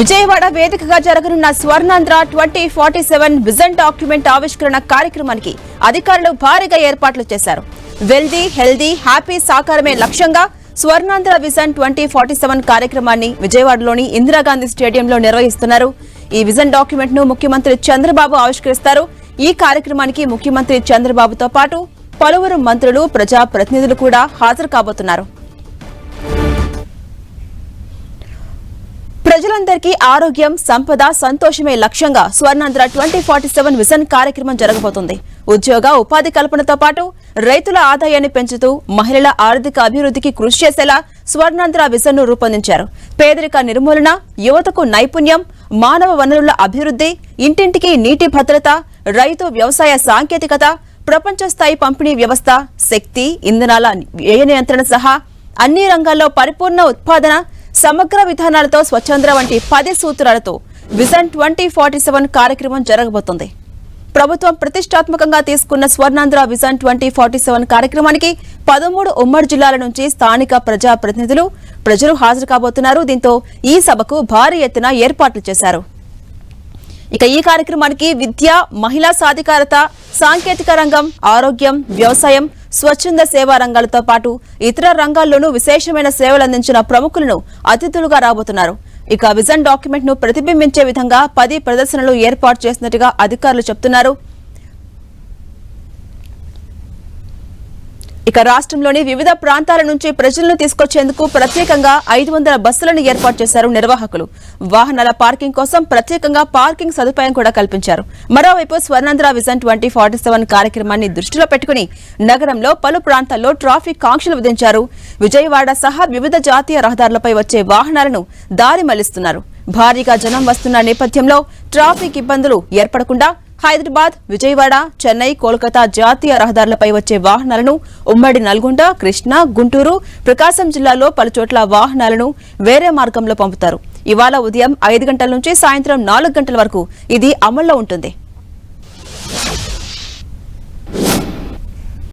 విజయవాడ వేదికగా జరగనున్న Swarnandhra 2047 vision document ఆవిష్కరణ కార్యక్రమానికి అధికారులు భారీగా ఏర్పాట్లు చేశారు. వెల్దీ హెల్దీ హ్యాపీ సాకారమే లక్ష్యంగా స్వర్ణాంధ్ర విజన్ 2047 కార్యక్రమాన్ని విజయవాడలోని ఇందిరాగాంధీ స్టేడియంలో నిర్వహిస్తున్నారు. ఈ విజన్ డాక్యుమెంట్ ను ముఖ్యమంత్రి చంద్రబాబు ఆవిష్కరిస్తారు. ఈ కార్యక్రమానికి ముఖ్యమంత్రి చంద్రబాబుతో పాటు పలువురు మంత్రులు, ప్రజా ప్రతినిధులు కూడా హాజరు కాబోతున్నారు. ప్రజలందరికీ ఆరోగ్యం, సంపద, సంతోషమే లక్ష్యంగా స్వర్ణాంధ్ర 2047 విజన్ కార్యక్రమం జరగబోతుంది. ఉద్యోగ ఉపాధి కల్పనతో పాటు రైతుల ఆదాయాన్ని పెంచుతూ మహిళల ఆర్థిక అభివృద్ధికి కృషి చేసేలా స్వర్ణాంధ్ర విజన్ ను రూపొందించారు. పేదరిక నిర్మూలన, యువతకు నైపుణ్యం, మానవ వనరుల అభివృద్ధి, ఇంటింటికి నీటి భద్రత, రైతు వ్యవసాయ సాంకేతికత, ప్రపంచ స్థాయి పంపిణీ వ్యవస్థ, శక్తి, ఇంధనాల వ్యయ నియంత్రణ సహా అన్ని రంగాల్లో పరిపూర్ణ ఉత్పాదన, సమగ్ర విధానాలతో స్వచ్ఛంద్ర వంటి 10 సూత్రాలతో విజన్ 2047 కార్యక్రమం జరగబోతోంది. ప్రభుత్వం ప్రతిష్టాత్మకంగా తీసుకున్న స్వర్ణాంధ్ర విజన్ 2047 కార్యక్రమానికి 13 ఉమ్మడి జిల్లాల నుంచి స్థానిక ప్రజా ప్రతినిధులు, ప్రజలు హాజరు కాబోతున్నారు. దీంతో ఈ సభకు భారీ ఎత్తున ఏర్పాట్లు చేశారు. ఇక ఈ కార్యక్రమానికి విద్య, మహిళా సాధికారత, సాంకేతిక రంగం, ఆరోగ్యం, వ్యవసాయం, స్వచ్ఛంద సేవా రంగాలతో పాటు ఇతర రంగాల్లోనూ విశేషమైన సేవలు అందించిన ప్రముఖులను అతిథులుగా రాబోతున్నారు. ఇక విజన్ డాక్యుమెంట్ ను ప్రతిబింబించే విధంగా 10 ప్రదర్శనలు ఏర్పాటు చేసినట్టుగా అధికారులు చెబుతున్నారు. ఇక రాష్ట్రంలోని వివిధ ప్రాంతాల నుంచి ప్రజలను తీసుకొచ్చేందుకు ప్రత్యేకంగా 500 బస్సులను ఏర్పాటు చేశారు నిర్వాహకులు. వాహనాల పార్కింగ్ కోసం ప్రత్యేకంగా పార్కింగ్ సదుపాయం కూడా కల్పించారు. మరోవైపు స్వర్ణాంధ్ర విజన్ 2047 కార్యక్రమాన్ని దృష్టిలో పెట్టుకుని నగరంలో పలు ప్రాంతాల్లో ట్రాఫిక్ ఆంక్షలు విధించారు. విజయవాడ సహా వివిధ జాతీయ రహదారులపై వచ్చే వాహనాలను దారి మళ్లిస్తున్నారు. భారీగా జనం వస్తున్న నేపథ్యంలో ట్రాఫిక్ ఇబ్బందులు ఏర్పడకుండా హైదరాబాద్, విజయవాడ, చెన్నై, కోల్కతా జాతీయ రహదారులపై వచ్చే వాహనాలను ఉమ్మడి నల్గొండ, కృష్ణా, గుంటూరు, ప్రకాశం జిల్లాలో పలుచోట్ల వాహనాలను వేరే మార్గంలో పంపుతారు. ఇవాళ ఉదయం 5 గంటల నుంచి సాయంత్రం 4 గంటల వరకు ఇది అమల్లో ఉంటుంది.